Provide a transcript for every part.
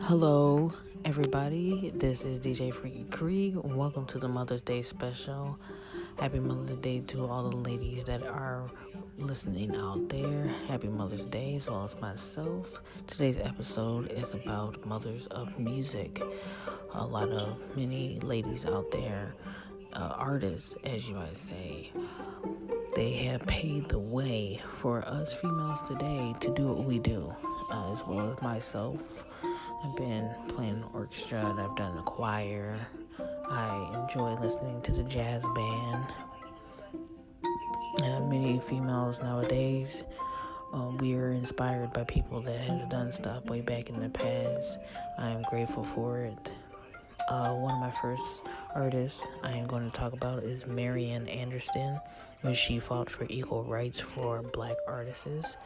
Hello, everybody. This is DJFREAKYCREE. Welcome to the Mother's Day special. Happy Mother's Day to all the ladies that are listening out there. Happy Mother's Day as well as myself. Today's episode is about mothers of music. Many ladies out there, artists, as you might say, they have paved the way for us females today to do what we do, as well as myself. I've been playing an orchestra and I've done a choir. I enjoy listening to the jazz band. Many females nowadays, we are inspired by people that have done stuff way back in the past. I am grateful for it. One of my first artists I am going to talk about is Marian Anderson, when she fought for equal rights for black artists.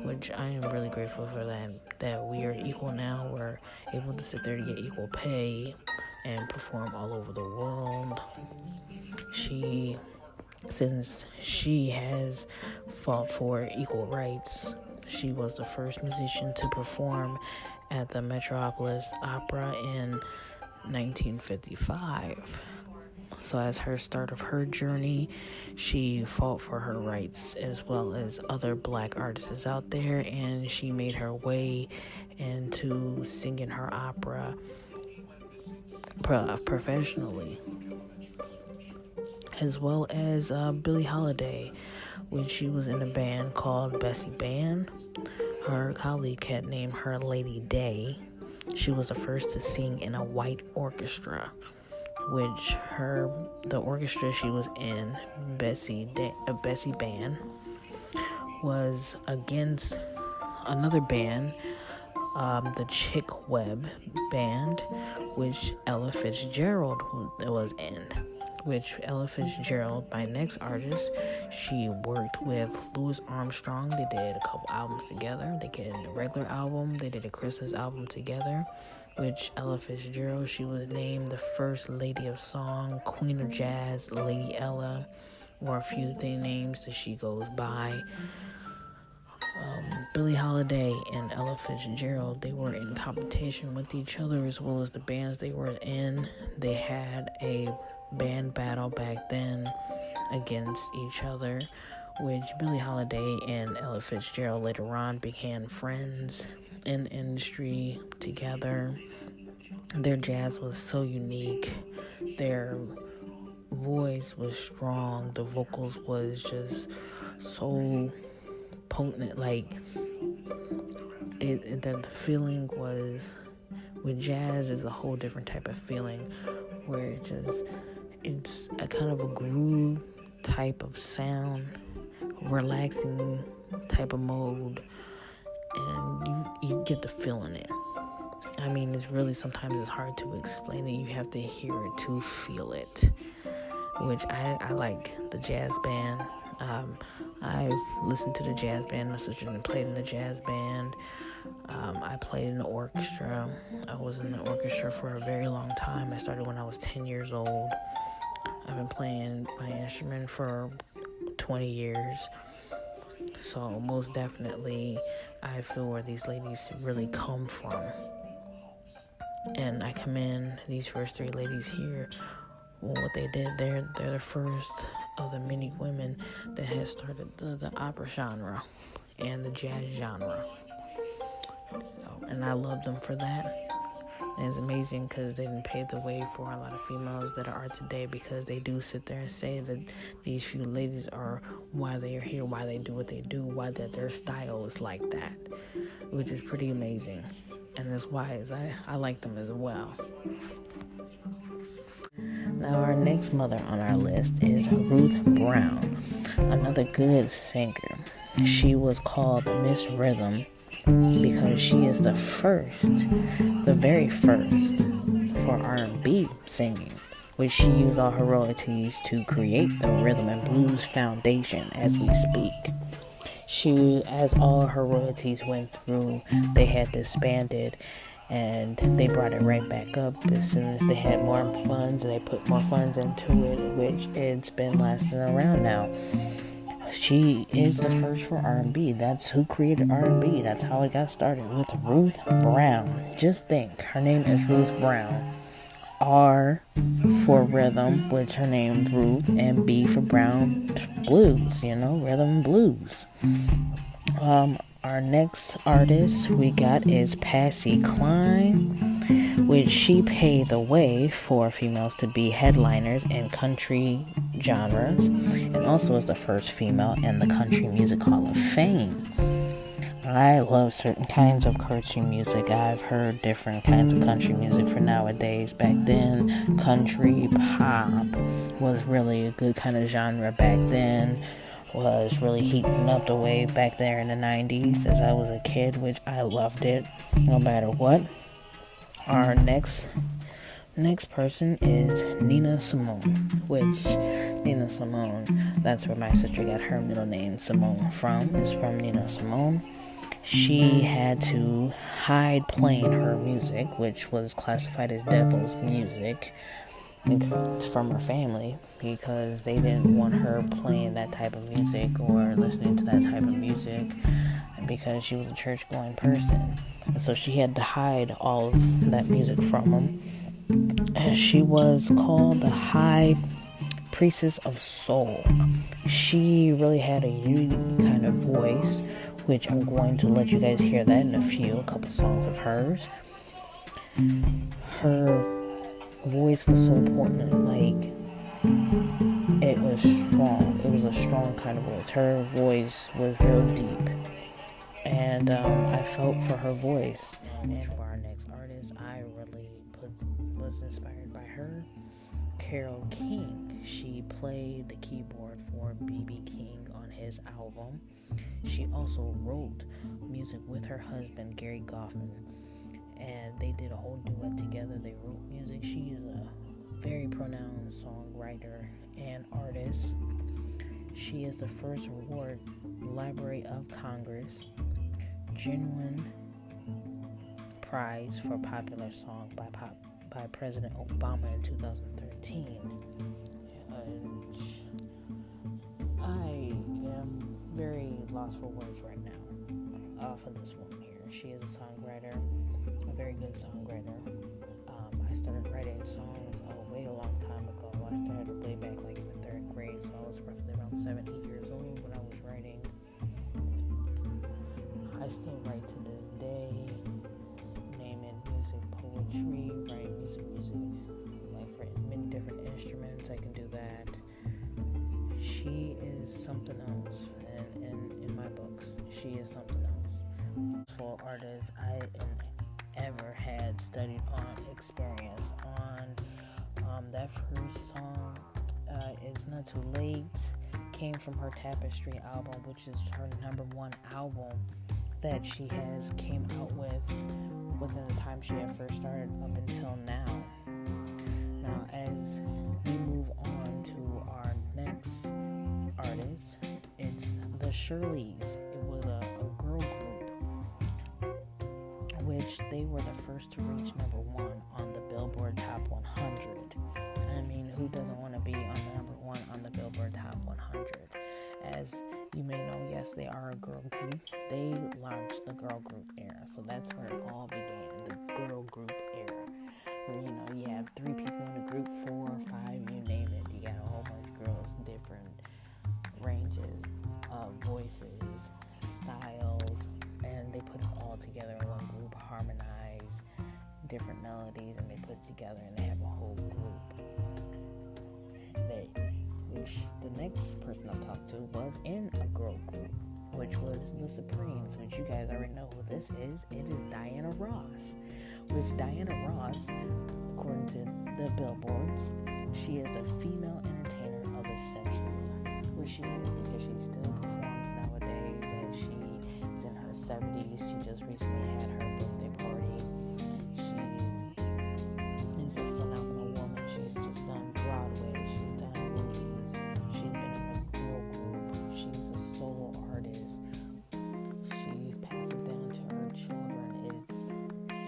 Which I am really grateful for that we are equal now. We're able to sit there to get equal pay and perform all over the world. Since she has fought for equal rights, she was the first musician to perform at the Metropolis Opera in 1955. So as her start of her journey, she fought for her rights as well as other black artists out there, and she made her way into singing her opera professionally, as well as Billie Holiday, when she was in a band called Bessie Band. Her colleague had named her Lady Day. She was the first to sing in a white orchestra, which the orchestra she was in, Bessie Band, was against another band, the Chick Webb Band, which Ella Fitzgerald was in. Which Ella Fitzgerald, my next artist, she worked with Louis Armstrong. They did a couple albums together. They did a regular album. They did a Christmas album together. Which Ella Fitzgerald, she was named the first lady of song, Queen of Jazz, Lady Ella, or a few names that she goes by. Billie Holiday and Ella Fitzgerald, they were in competition with each other as well as the bands they were in. They had a band battle back then against each other, which Billie Holiday and Ella Fitzgerald later on became friends in the industry together. Their jazz was so unique. Their voice was strong. The vocals was just so potent. The feeling was, with jazz, is a whole different type of feeling where it's a kind of a groove type of sound, relaxing type of mode, and you get the feeling it. I mean, sometimes it's hard to explain it. You have to hear it to feel it, which I like the jazz band. I've listened to the jazz band. My sister played in the jazz band. I played in the orchestra. I was in the orchestra for a very long time. I started when I was 10 years old. I've been playing my instrument for 20 years. So most definitely, I feel where these ladies really come from. And I commend these first three ladies here. Well, what they did, they're the first of the many women that has started the opera genre and the jazz genre. And I love them for that. And it's amazing because they didn't pave the way for a lot of females that are today, because they do sit there and say that these few ladies are why they are here, why they do what they do, why that their style is like that, which is pretty amazing. And that's why I like them as well. Now, our next mother on our list is Ruth Brown, another good singer. She was called Miss Rhythm because she is the very first for R&B singing, which she used all her royalties to create the rhythm and blues foundation as we speak. As all her royalties went through, they had disbanded, and they brought it right back up as soon as they had more funds. They put more funds into it, which it's been lasting around now. she is the first for R&B. That's who created R&B. That's how it got started, with Ruth Brown. Just think, her name is Ruth Brown. R for rhythm, which her name's Ruth, and B for Brown, blues, rhythm and blues. Our next artist we got is Patsy Cline, which she paved the way for females to be headliners in country genres, and also is the first female in the Country Music Hall of Fame. I love certain kinds of country music. I've heard different kinds of country music for nowadays. Back then, country pop was really a good kind of genre back then. Was really heating up the way back there in the 90s as I was a kid, which I loved it no matter what. Our next person is Nina Simone, which Nina Simone, that's where my sister got her middle name Simone from. It's from Nina Simone. She had to hide playing her music, which was classified as devil's music, from her family, because they didn't want her playing that type of music or listening to that type of music, because she was a church-going person. And so she had to hide all of that music from them. She was called the High Priestess of Soul. She really had a unique kind of voice, which I'm going to let you guys hear that in a couple songs of hers. Her voice was so important, like, it was strong. It was a strong kind of voice. Her voice was real deep, and I felt for her voice. And for our next artist, I really was inspired by her, Carole King. She played the keyboard for B.B. King on his album. She also wrote music with her husband, Gary Goffin, and they did a whole duet together. They wrote music. She is a very pronounced songwriter and artist. She is the first award Library of Congress Genuine Prize for Popular Song by President Obama in 2013. I am very lost for words right now for this woman here. She is a songwriter, a very good songwriter. I started writing songs way a long time ago. I started way back like in the 3rd grade, so I was roughly around 7-8 years old when I was writing. I still write to this day, name it music, poetry, write music, like for many different instruments. I can do that. She is something else, and in my books, she is something else. For artists I ever had studied on experience on that first song, It's Not Too Late, came from her Tapestry album, which is her #1 album that she has came out with within the time she had first started up until now. Now, as we move on to our next artist, it's the Shirleys. It was a girl group, which they were the first to reach #1 on the Billboard Top 100. I mean, who doesn't want to be on the #1 on the Billboard Top 100? As you may know, yes, they are a girl group. They launched the girl group era, so that's where it all began, the girl group era. Where, you have 3 people in a group, 4 or 5, you name it. You got a whole bunch of girls, different ranges of voices, styles, and they put it all together in one group, harmonize different melodies, and they put it together and they have a whole group. The next person I talked to was in a girl group, which was the Supremes, which you guys already know who this is. It is Diana Ross, which Diana Ross, according to the billboards, she is the female entertainer of the century, which she is because she still performs nowadays, and she is in her 70s. She just recently had her birthday party. She is a phenomenal woman. She's just done Broadway. She's done movies. She's been in a girl group. She's a solo artist. She's passed it down to her children.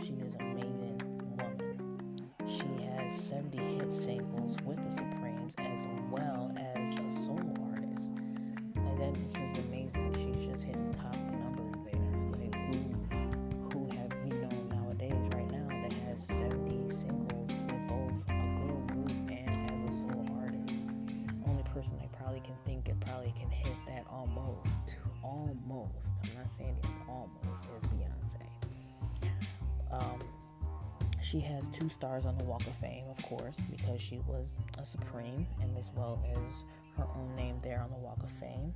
She is an amazing woman. She has 70 hit singles with the Supremes as well as a solo artist. And then She has 2 stars on the Walk of Fame, of course, because she was a Supreme, and as well as her own name there on the Walk of Fame.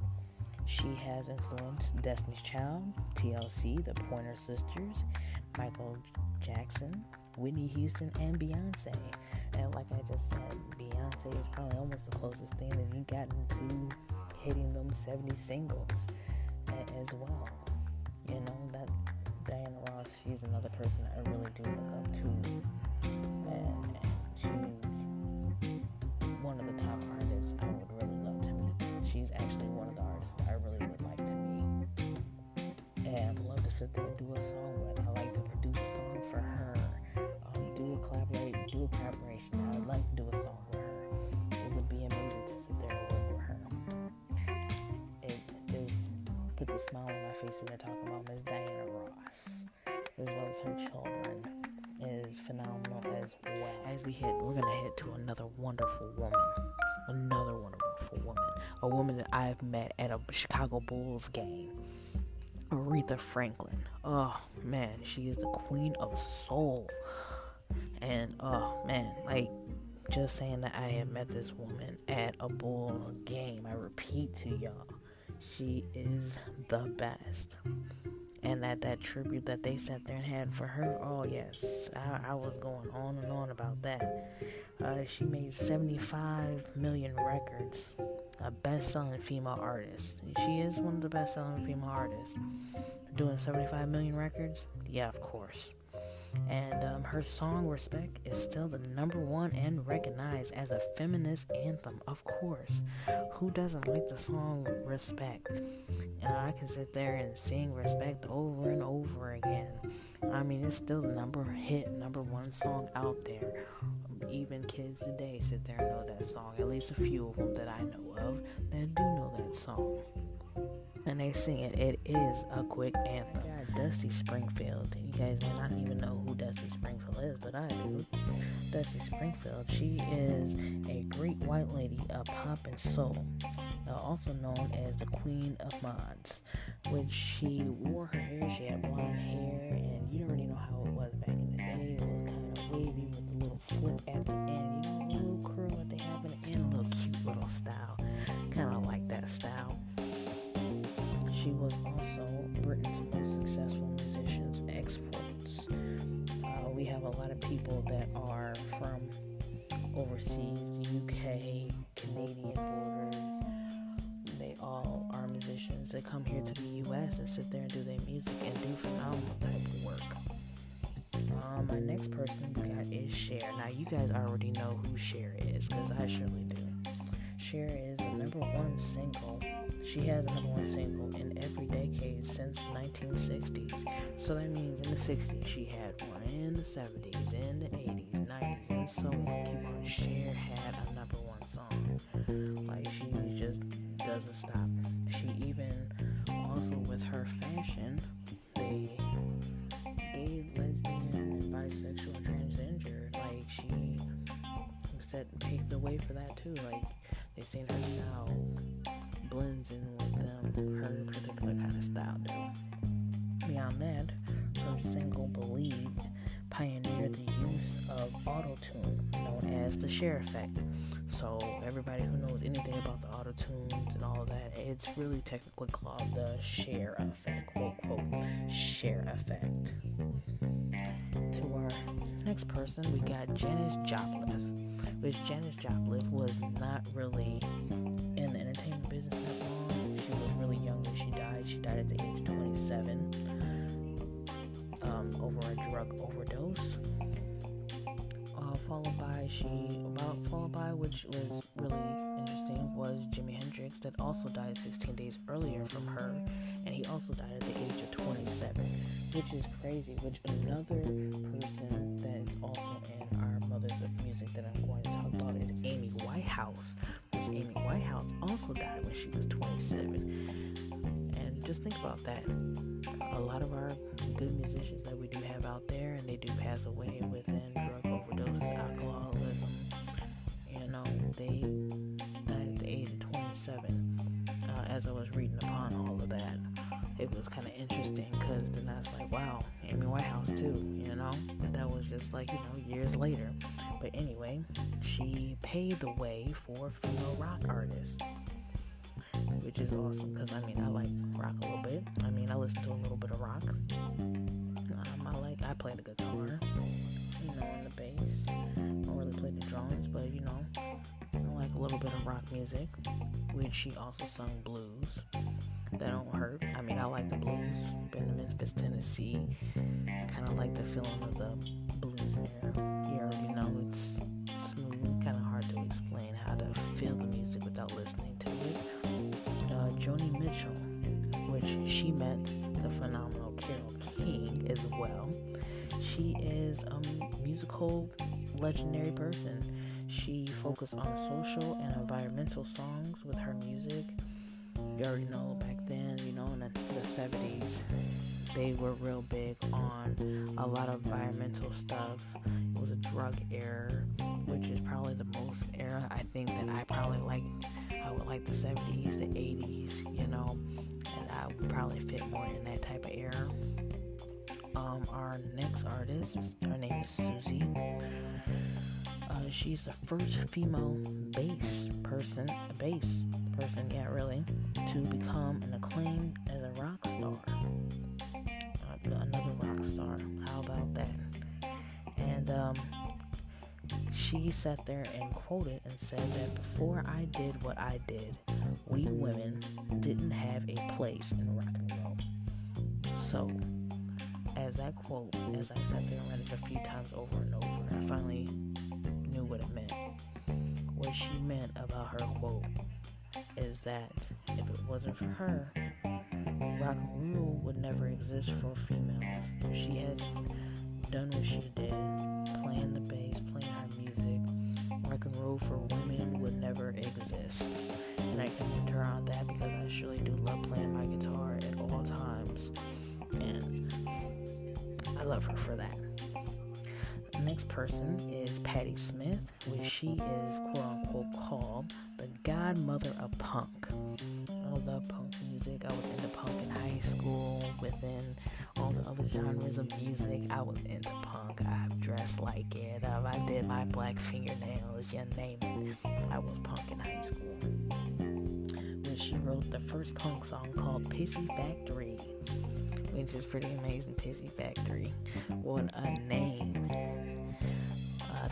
She has influenced Destiny's Child, TLC, the Pointer Sisters, Michael Jackson, Whitney Houston, and Beyonce. And like I just said, Beyonce is probably almost the closest thing that you got into hitting them 70 singles as well. You know, that Diana Ross, she's another person that I really do look up to. And she's one of the top artists I would really love to meet. She's actually one of the artists that I really would like to meet. And I'd love to sit there and do a song with. I like to produce a song for her. Do a collaboration. I would like to do a song with her. It would be amazing to sit there and work with her. It just puts a smile on my face when they're talking about Miss Diana Ross, as well as her children, is phenomenal as well. As we're gonna head to another wonderful woman, a woman that I've met at a Chicago Bulls game, Aretha Franklin. Oh man, she is the queen of soul. And oh man, like, just saying that I have met this woman at a Bull game, I repeat to y'all, she is the best. And that tribute that they sat there and had for her, oh yes, I was going on and on about that. She made 75 million records, a best-selling female artist. She is one of the best-selling female artists. Doing 75 million records? Yeah, of course. And her song Respect is still the #1 and recognized as a feminist anthem, of course. Who doesn't like the song Respect? I can sit there and sing Respect over and over again. I mean, it's still the #1 song out there. Even kids today sit there and know that song. At least a few of them that I know of that do know that song. And they sing it. It is a quick anthem. Dusty Springfield. You guys may not even know who Dusty Springfield is, but I do. Dusty Springfield, she is a great white lady of pop and soul, also known as the Queen of Mods, which she wore her hair. She had blonde hair, and you already know how it was back in the day. It was kind of wavy with a little flip at the end, a little curl that they have in the end, a little cute little style. Kind of like that style. She was also Britain's most successful musician's exports. We have a lot of people that are from overseas, UK, Canadian borders. They all are musicians that come here to the US and sit there and do their music and do phenomenal type of work. My next person we got is Cher. Now you guys already know who Cher is, because I surely do. Cher is the #1 single. She has a #1 single in every decade since 1960s. So that means in the 60s she had one, in the 70s, in the 80s, 90s, and so on. Keep on. Cher had a #1 song. Like, she just doesn't stop. She even, also with her fashion, they gay, lesbian, and bisexual, transgender, like, she paved the way for that too. Like, they seen her style blends in with them, her particular kind of style though. Beyond that, her single Believed pioneered the use of auto-tune, known as the Cher effect. So everybody who knows anything about the auto-tunes and all of that, it's really technically called the Cher effect, quote, quote, Cher effect. To our next person, we got Janis Joplin, which Janis Joplin was not really in the entertainment business that long. She was really young when she died. She died at the age of 27 over a drug overdose. Followed by, which was really interesting, was Jimi Hendricks, that also died 16 days earlier from her, and he also died at the age of 27, which is crazy. Which another person that's also in our Mothers of Music that I'm going to talk about is Amy Whitehouse, which Amy Whitehouse also died when she was 27. And just think about that. A lot of our good musicians that we do have out there, and they do pass away within drug overdoses, alcoholism, you know, they died at the age of 27. As I was reading upon all of that, it was kind of interesting, because then I was like, wow, Amy Whitehouse too, but that was just like, years later. But anyway, she paved the way for female rock artists, which is awesome, because I like rock a little bit. I listen to a little bit of rock. I play the guitar, and the bass. I don't really play the drums, but I like a little bit of rock music, which she also sung blues. That don't hurt. I like the blues. Been to Memphis, Tennessee. Kind of like the feeling of the blues era. You already know it's smooth. Kind of hard to explain how to feel the music without listening to it. Joni Mitchell, which she met the phenomenal Carole King as well. She is a musical legendary person. She focused on social and environmental songs with her music. You already know back then, in the 70s, they were real big on a lot of environmental stuff. It was a drug era, which is probably the most era I think that I probably like. I would like the 70s, the 80s, and I would probably fit more in that type of era. Our next artist, her name is Susie. She's the first female bass person, to become an acclaimed as a rock star. Another rock star. How about that? And she sat there and quoted and said that before I did what I did, we women didn't have a place in rock and roll. So, as I quote, as I sat there and read it a few times over and over, I finally knew what it meant. What she meant about her quote is that if it wasn't for her, rock and roll would never exist for females. If she had done what she did, playing the bass, playing her music, rock and roll for women would never exist. And I commend her on that, because I surely do love playing my guitar at all times, and I love her for that. The next person is Patti Smith, which she is quote-unquote called the godmother of punk. I love punk music. I was into punk in high school. Within all the other genres of music, I was into punk. I dressed like it. I did my black fingernails, you name it. I was punk in high school. When she wrote the first punk song called Pissy Factory, which is pretty amazing. Pissy Factory. What a name.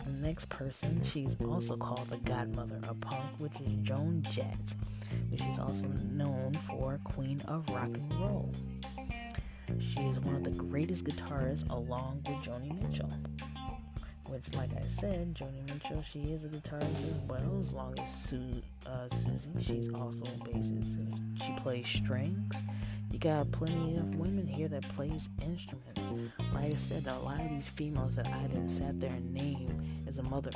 The next person, she's also called the godmother of punk, which is Joan Jett, which is also known for Queen of Rock and Roll. She is one of the greatest guitarists along with Joni Mitchell, which, like I said, Joni Mitchell, she is a guitarist as well, as long as Susie, she's also a bassist. She plays strings. You got plenty of women here that plays instruments. Like I said, a lot of these females that I didn't sat there and name as a mother.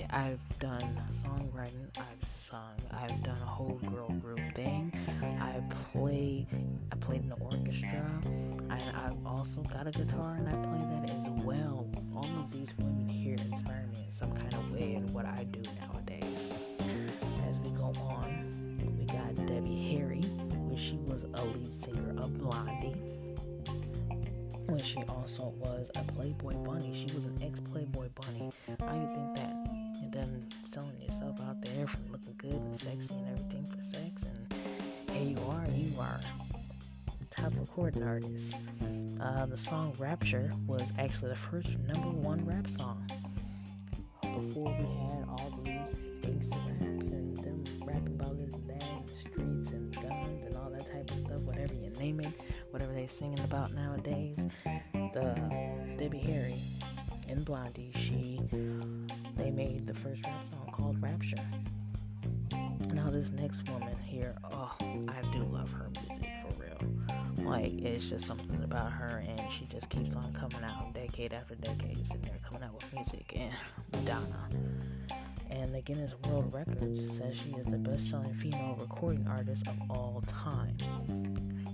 I've done songwriting, I've sung, I've done a whole girl group thing. I played in the orchestra, and I've also got a guitar and I play that as well. All of these women here inspire me in some kind of way in what I do nowadays. As we go on, we got Debbie Harry, which she was a lead singer of Blondie, when she also was a Playboy bunny. She was an ex-Playboy bunny. How you think that? And then selling yourself out there for looking good and sexy and everything for sex, and here you are top recording artist. The song Rapture was actually the first #1 rap song. Before we had all these gangster raps and them rapping about this and that in the streets and guns and all that type of stuff, whatever you name it, whatever they're singing about nowadays, the Debbie Harry and Blondie, they made the first rap song called Rapture. Now this next woman here, I do love her music for real. Like, it's just something about her, and she just keeps on coming out decade after decade, sitting there coming out with music. And Madonna. And the Guinness World Records says she is the best-selling female recording artist of all time,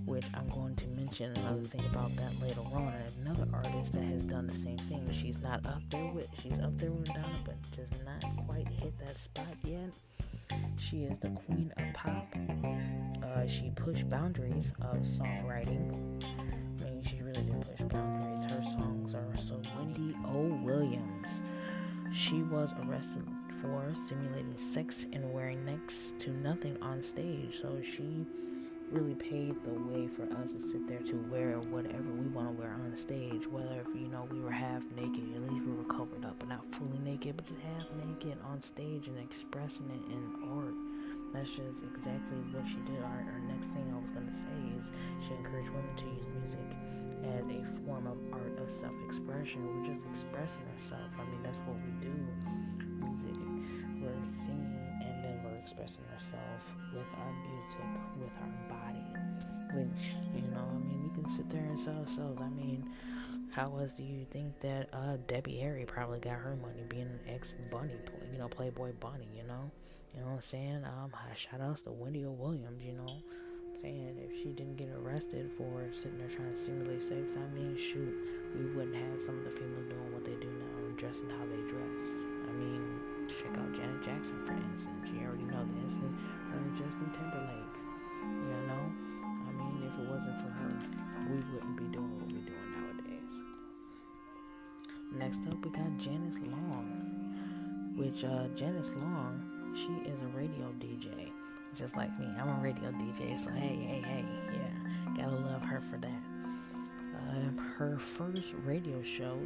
which I'm going to mention another thing about that later on. And another artist that has done the same thing. She's up there with Madonna, but does not quite hit that spot yet. She is the queen of pop. She pushed boundaries of songwriting. I mean, she really did push boundaries. Her songs are so windy. O. Williams. She was arrested for simulating sex and wearing next to nothing on stage. So she really paved the way for us to sit there to wear whatever we want to wear on stage. Whether if we were half naked, at least we were covered up, but not fully naked, but just half naked on stage and expressing it in art. That's just exactly what she did. Our next thing I was gonna say is she encouraged women to use music as a form of art of self-expression. We're just expressing ourselves. I mean, that's what we do. Music, we're singing, and then we're expressing ourselves with our music, with our body. Which we can sit there and say ourselves. I mean, how else do you think that Debbie Harry probably got her money being an ex-bunny, Playboy bunny, You know what I'm saying? Shout outs to Wendy O. Williams, saying if she didn't get arrested for sitting there trying to simulate sex, I mean, shoot, we wouldn't have some of the females doing what they do now, dressing how they dress. I mean, check out Janet Jackson, for instance. You already know the incident. Her and Justin Timberlake, I mean, if it wasn't for her, we wouldn't be doing what we're doing nowadays. Next up, we got Janice Long, which Janice Long, she is a radio DJ, just like me. I'm a radio DJ, so hey, yeah, gotta love her for that. Her first radio show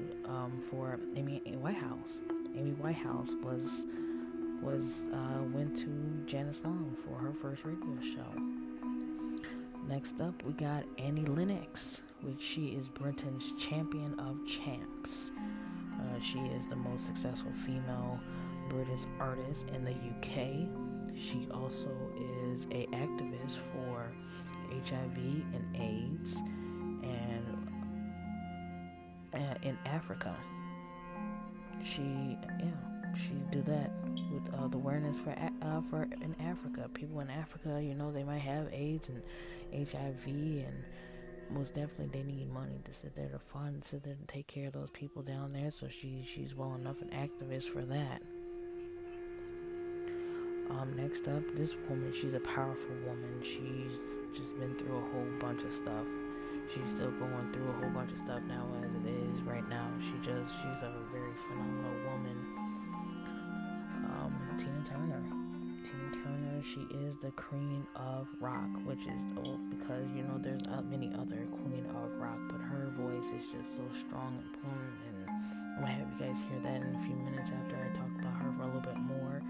for Amy Whitehouse went to Janice Long for her first radio show. Next up, we got Annie Lennox, which she is Britain's champion of champs. She is the most successful female British artist in the UK. She also is a activist for HIV and AIDS and in Africa. She do that with the awareness for in Africa. People in Africa, they might have AIDS and HIV, and most definitely they need money to sit there and take care of those people down there. So she's well enough an activist for that. Next up, this woman, she's a powerful woman. She's just been through a whole bunch of stuff. She's still going through a whole bunch of stuff now as it is right now. She's a very phenomenal woman. Tina Turner, she is the queen of rock, which is because there's many other queen of rock, but her voice is just so strong and potent, and I'm gonna have you guys hear that in a few minutes after I talk about her for a little bit more.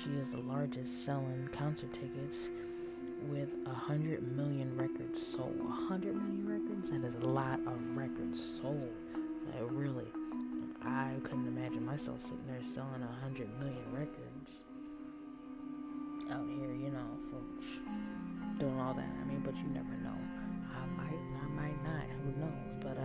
She is the largest selling concert tickets with 100 million records sold. 100 million records? That is a lot of records sold. Like, really. I couldn't imagine myself sitting there selling 100 million records out here, for doing all that. I mean, but you never know. I might not. Who knows? But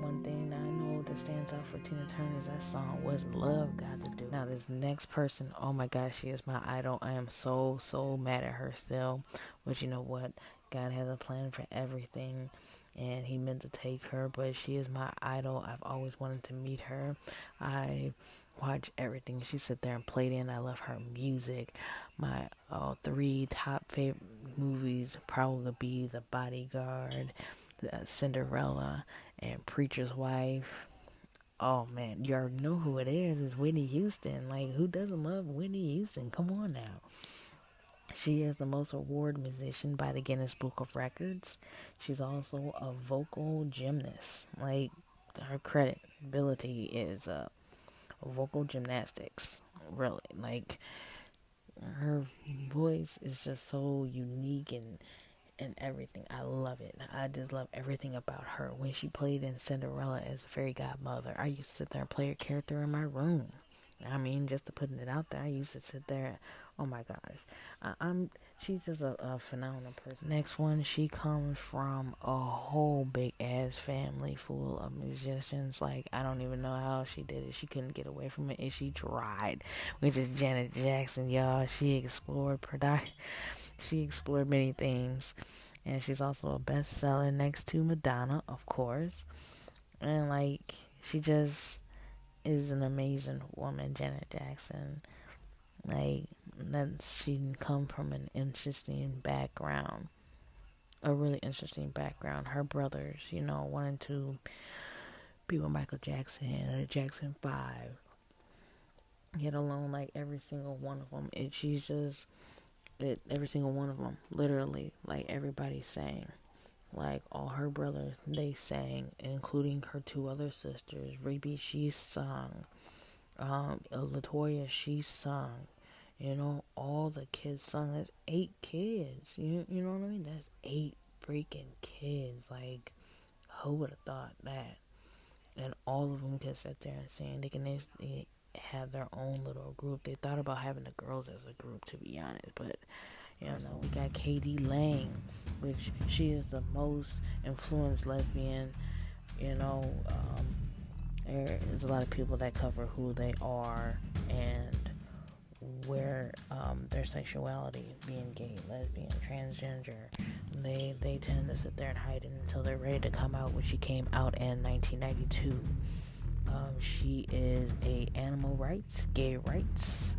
one thing I know that stands out for Tina Turner is that song, What's Love Got to Do. Now, this next person, oh my gosh, she is my idol. I am so mad at her still. But you know what? God has a plan for everything, and he meant to take her, but she is my idol. I've always wanted to meet her. I watch everything she sit there and played in. I love her music. My 3 top favorite movies probably be The Bodyguard, Cinderella, and Preacher's Wife. Oh man, you already know who it is. It's Whitney Houston. Like, who doesn't love Whitney Houston? Come on now. She is the most awarded musician by the Guinness Book of Records. She's also a vocal gymnast. Like, her credibility is vocal gymnastics. Really, like, her voice is just so unique and everything. I love it. I just love everything about her. When she played in Cinderella as a fairy godmother, I used to sit there and play her character in my room. I mean, just to putting it out there, I used to sit there. Oh my gosh, she's just a phenomenal person. Next one, she comes from a whole big ass family full of musicians. Like, I don't even know how she did it. She couldn't get away from it, and she tried. Which is Janet Jackson, y'all. She explored many things, and she's also a bestseller next to Madonna, of course. And like, she just is an amazing woman, Janet Jackson. Like, that she come from an interesting background, a really interesting background. Her brothers, wanted to be with Michael Jackson and the Jackson 5. Get along like every single one of them. She's just, every single one of them, literally, like everybody sang. Like all her brothers, they sang, including her two other sisters. Ruby, she sung. Latoya, she sung. All the kids sung. That's 8 kids. You know what I mean? That's 8 freaking kids. Like, who would have thought that? And all of them could sit there and sing. They have their own little group. They thought about having the girls as a group, to be honest. But, we got Katie Lang, which she is the most influenced lesbian. There's a lot of people that cover who they are and where their sexuality, being gay, lesbian, transgender, they tend to sit there and hide it until they're ready to come out, which she came out in 1992. She is a animal rights, gay rights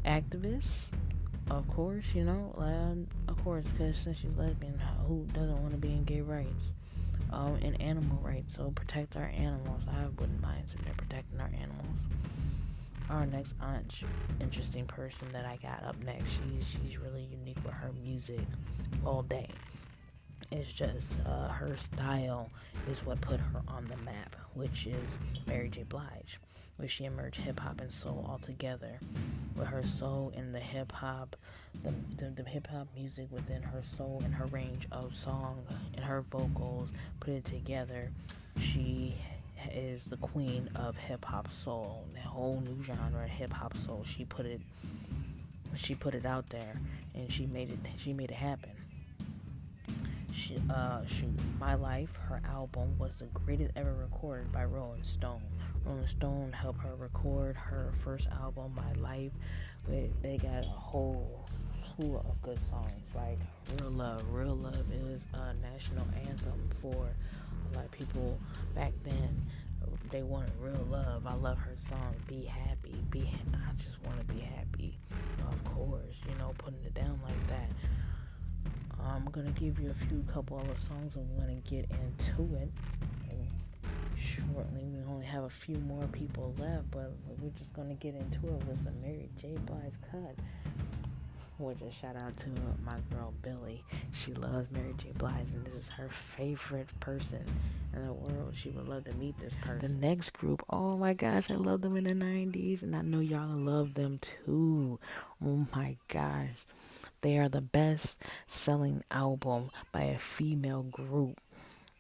activist, of course, of course, because since she's lesbian, who doesn't want to be in gay rights? And animal rights, so protect our animals. I wouldn't mind sitting there protecting our animals. Our next interesting person that I got up next, she's really unique with her music all day. It's just her style is what put her on the map, which is Mary J. Blige, where she emerged hip-hop and soul all together. With her soul and the hip-hop, the hip-hop music within her soul and her range of song and her vocals, put it together, she is the queen of hip-hop soul. The whole new genre, hip-hop soul, she put it out there, and she made it happen. My Life, her album, was the greatest ever recorded by Rolling Stone. Rolling Stone helped her record her first album, My Life. They got a whole slew of good songs, like Real Love. Real Love is a national anthem for a lot of people back then. They wanted real love. I love her song, Be Happy. I just want to be happy. Of course, putting it down like that. I'm gonna give you a couple other songs and we're gonna get into it. And shortly, we only have a few more people left, but we're just gonna get into it with a Mary J. Blige cut. Which a shout out to my girl Billy. She loves Mary J. Blige, and this is her favorite person in the world. She would love to meet this person. The next group, oh my gosh, I love them in the 90s, and I know y'all love them too. Oh my gosh. They are the best selling album by a female group.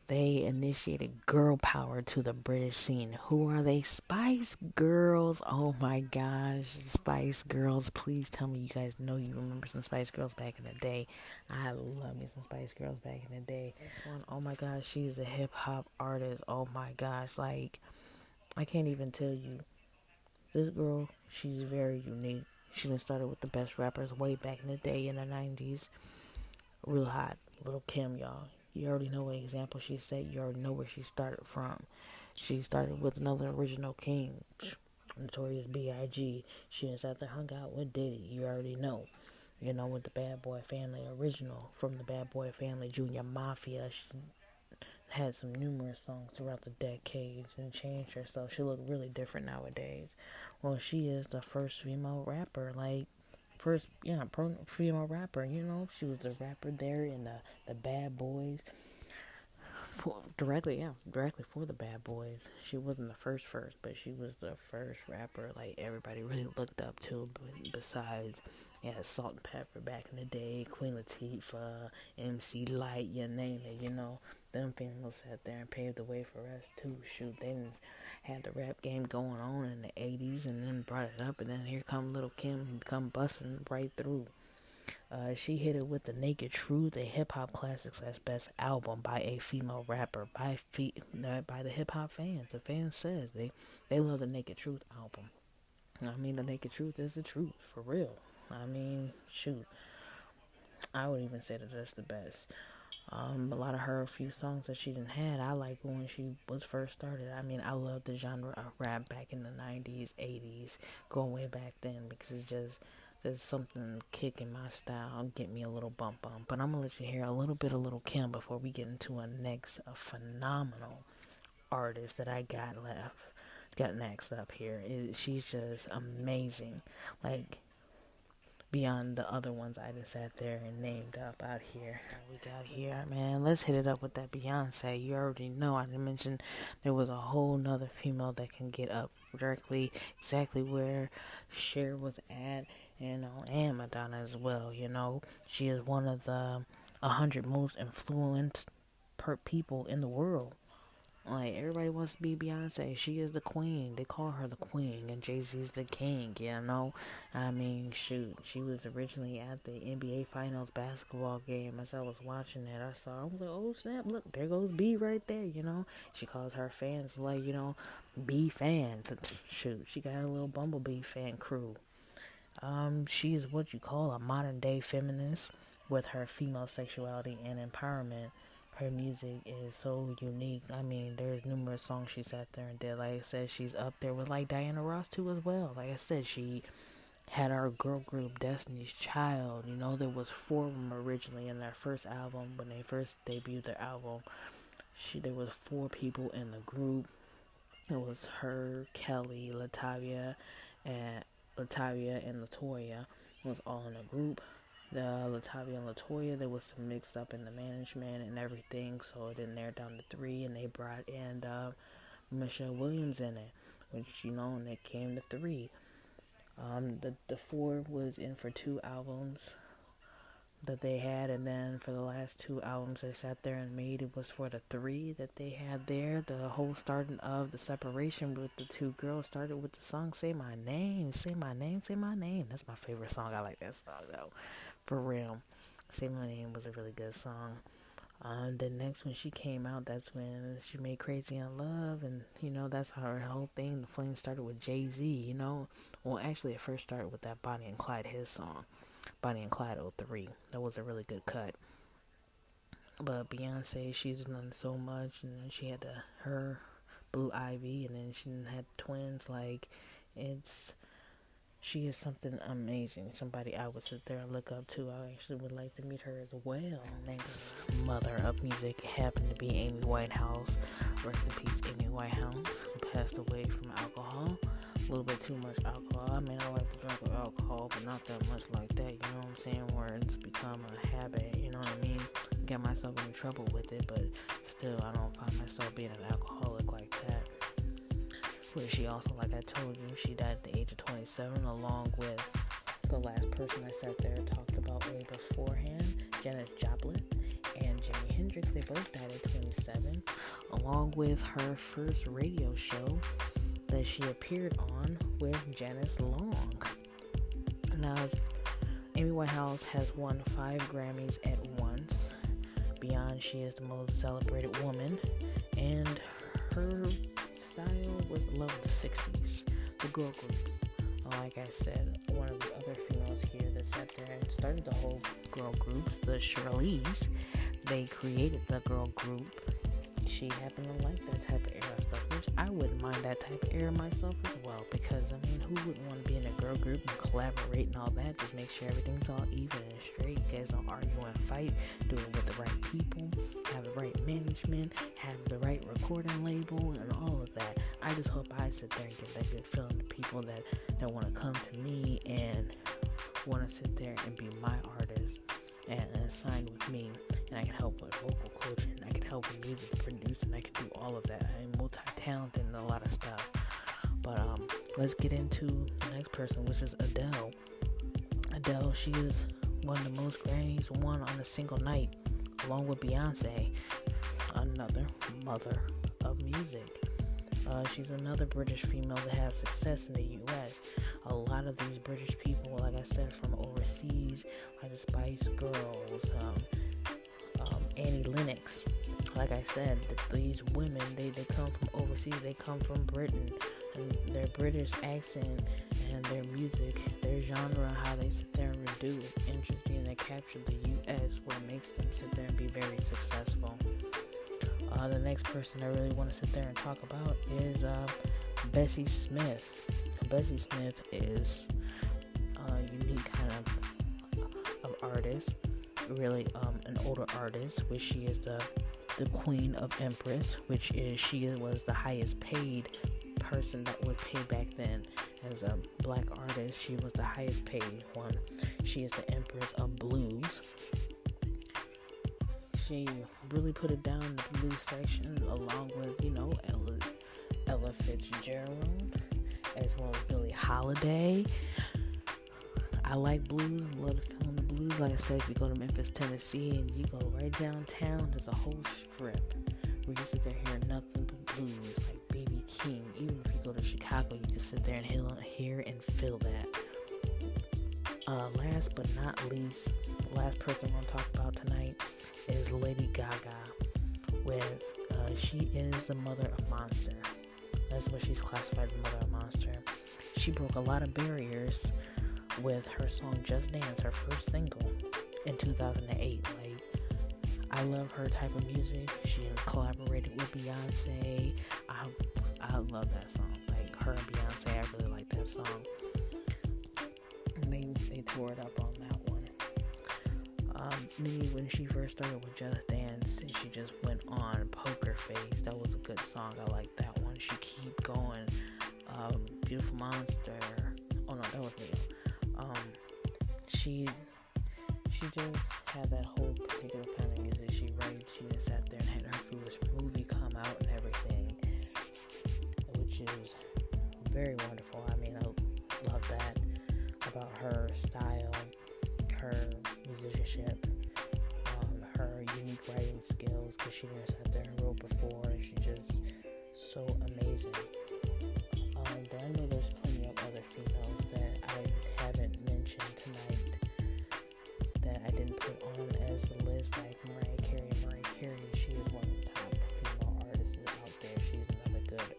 They initiated girl power to the British scene. Who are they? Spice Girls. Oh my gosh, Spice Girls. Please tell me you guys know you remember some Spice Girls back in the day. I love me some Spice Girls back in the day. Oh my gosh, she's a hip hop artist. Oh my gosh, like, I can't even tell you. This girl, she's very unique. She done started with the best rappers way back in the day in the 90s. Real hot. Little Kim, y'all. You already know what example she set. You already know where she started from. She started with another original king, Notorious B.I.G. She has had to hung out with Diddy. You already know. With the Bad Boy Family original from the Bad Boy Family, Junior Mafia. She had some numerous songs throughout the decades and changed herself. She look really different nowadays. Well, she is the first female rapper, female rapper, she was a rapper there in the Bad Boys, directly for the Bad Boys. She wasn't the first, but she was the first rapper, like, everybody really looked up to, besides, Salt and Pepper back in the day, Queen Latifah, MC Lyte, you name it, them females sat there and paved the way for us too. Shoot, they didn't had the rap game going on in the 80s and then brought it up, and then here come Little Kim come busting right through. She hit it with the Naked Truth, a hip-hop classic / best album by a female rapper, by the hip-hop fans. The fans says they love the Naked Truth album. I mean, the Naked Truth is the truth, for real. I mean, shoot. I would even say that that's the best. A lot of her few songs that she didn't had, I like when she was first started. I mean, I love the genre of rap back in the 90s, 80s, going way back then, because it's just, there's something kicking my style, get me a little bump. But I'm going to let you hear a little bit of Lil' Kim before we get into a phenomenal artist that I got next up here. She's just amazing. Like, beyond the other ones I just sat there and named up out here. We got here, man. Let's hit it up with that Beyonce. You already know I didn't mention there was a whole nother female that can get up directly exactly where Cher was at, and Madonna as well. She is one of the 100 most influenced people in the world. Like, everybody wants to be Beyonce. She is the queen. They call her the queen, and Jay-Z's the king, I mean, shoot. She was originally at the NBA Finals basketball game. As I was watching it, I was like, oh, snap, look, there goes B right there, She calls her fans, like, B fans. Shoot, she got a little Bumblebee fan crew. She is what you call a modern-day feminist with her female sexuality and empowerment. Her music is so unique. I mean, there's numerous songs she sat there and did. Like I said, she's up there with like Diana Ross too as well. Like I said, she had our girl group Destiny's Child. There was 4 of them originally in their first album. When they first debuted their album, there was 4 people in the group. It was her, Kelly, Latavia, and Latoya was all in a group. The Latavia and Latoya, there was some mix up in the management and everything, so it didn't narrow down to 3, and they brought in Michelle Williams in it, which, and it came to 3. The 4 was in for 2 albums that they had, and then for the last 2 albums they sat there and made, it was for the 3 that they had there. The whole starting of the separation with the 2 girls started with the song Say My Name, Say My Name, Say My Name. That's my favorite song. I like that song though, for real. Say My Name was a really good song. The next when she came out, that's when she made Crazy in Love, and that's how her whole thing, the fling, started with Jay-Z. Well, actually it first started with that Bonnie and Clyde, his song Bonnie and Clyde 03. That was a really good cut. But Beyonce, she's done so much, and then she had her Blue Ivy, and then she had twins. Like, she is something amazing. Somebody I would sit there and look up to. I actually would like to meet her as well. Next mother of music happened to be Amy Winehouse. Rest in peace, Amy Winehouse, who passed away from alcohol. A little bit too much alcohol. I mean, I like to drink alcohol, but not that much like that, you know what I'm saying, where it's become a habit, you know what I mean? Get myself into trouble with it, but still, I don't find myself being an alcoholic like that. But she also, like I told you, she died at the age of 27, along with the last person I sat there and talked about way beforehand, Janis Joplin and Jimi Hendricks. They both died at 27, along with her first radio show that she appeared on with Janice Long. Now, Amy Winehouse has won 5 Grammys at once. Beyond, she is the most celebrated woman, and her style was the love of the 60s, the girl groups. Like I said, one of the other females here that sat there and started the whole girl groups, the Shirleys, they created the girl group. She happened to like that type of era stuff, which I wouldn't mind that type of era myself as well, because I mean, who wouldn't want to be in a girl group and collaborate and all that, just make sure everything's all even and straight. You guys don't argue and fight, do it with the right people, have the right management, have the right recording label, and all of that. I just hope I sit there and get that good feeling to people that want to come to me and want to sit there and be my artist and sign with me, and I can help with vocal coaching, I can help with music producing, I can do all of that. I'm multi-talented in a lot of stuff. But let's get into the next person, which is Adele. Adele, she is one of the most Grammys won on a single night, along with Beyonce, another mother of music. She's another British female to have success in the U.S. A lot of these British people, like I said, from overseas, like the Spice Girls, Annie Lennox. Like I said, these women, they come from overseas. They come from Britain. their British accent and their music, their genre, how they sit there and do it interesting. They capture the U.S. what makes them sit there and be very successful. The next person I really want to sit there and talk about is Bessie Smith. Bessie Smith is a unique kind of artist, really an older artist, which she is the Queen of Empress, which is she was the highest paid person that was paid back then. As a black artist, she was the highest paid one. She is the Empress of Blues. She really put it down in the blues section, along with, Ella Fitzgerald, as well as Billie Holiday. I like blues, love to feel in the blues. Like I said, if you go to Memphis, Tennessee, and you go right downtown, there's a whole strip where you sit there hearing nothing but blues, like B.B. King. Even if you go to Chicago, you can sit there and hear and feel that. Last but not least, the last person I'm going to talk about tonight is Lady Gaga. She is the mother of Monster. That's what she's classified, the mother of Monster. She broke a lot of barriers with her song Just Dance, her first single in 2008. I love her type of music. She collaborated with Beyonce. I love that song. Her and Beyonce, I really like that song. And they tore it up on that one. Maybe when she first started with Just Dance, she just went on Poker Face. That was a good song. I like that one. She keep going. Beautiful Monster. Oh no, that was me. She just had that whole particular kind of music she writes. She just sat there and had her first movie come out and everything, which is very wonderful. I love that about her style, her musicianship, her unique writing skills, because she just sat there and wrote before, and she's just so amazing. I know there's plenty of other females that I haven't mentioned tonight that I didn't put on as a list, like Mariah Carey. Mariah Carey, she is one of the top female artists out there. She's another good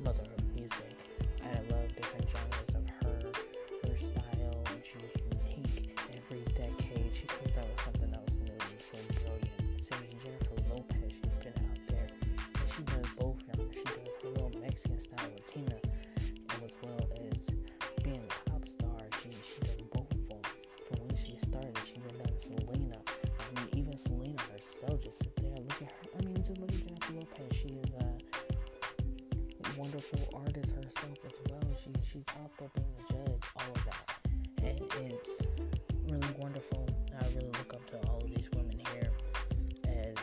mother of music. I love different genres of her style, and she's unique. Every decade she comes out with something else new and so brilliant. Same as Jennifer Lopez, she's been out there, and she does both genres. She does her real Mexican style with Tina, as well as being a pop star. She does both of them. From when she started, she went down to Selena. Even Selena herself, just sit there and look at her. Just look at Jennifer Lopez. She is a wonderful artist herself as well. She's out there being a judge, all of that. And it's really wonderful. I really look up to all of these women here as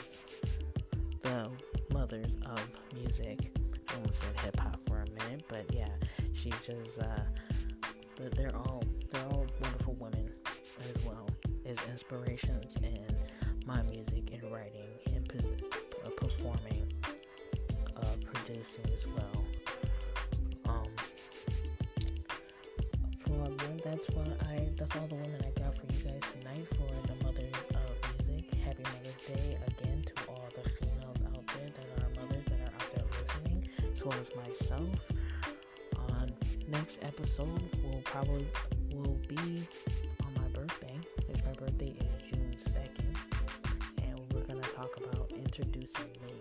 the mothers of music. I almost said hip hop for a minute, but yeah, she just they're all wonderful women as well as inspirations in my music and writing and performing, producing as well. That's all the women I got for you guys tonight for the mothers of music. Happy Mother's Day again to all the females out there that are mothers that are out there listening, as well as myself. Next episode will be on my birthday, which my birthday is June 2nd, and we're going to talk about introducing me.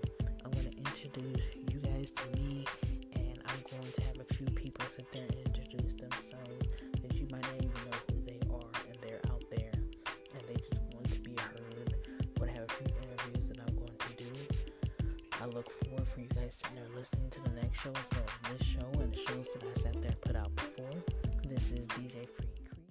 I'm going to introduce you guys to me, and I'm going to have a few people sit there and introduce themselves that you might not even know who they are, and they're out there, and they just want to be heard. I'm going to have a few interviews that I'm going to do. I look forward for you guys sitting there listening to the next show as well as this show and the shows that I sat there and put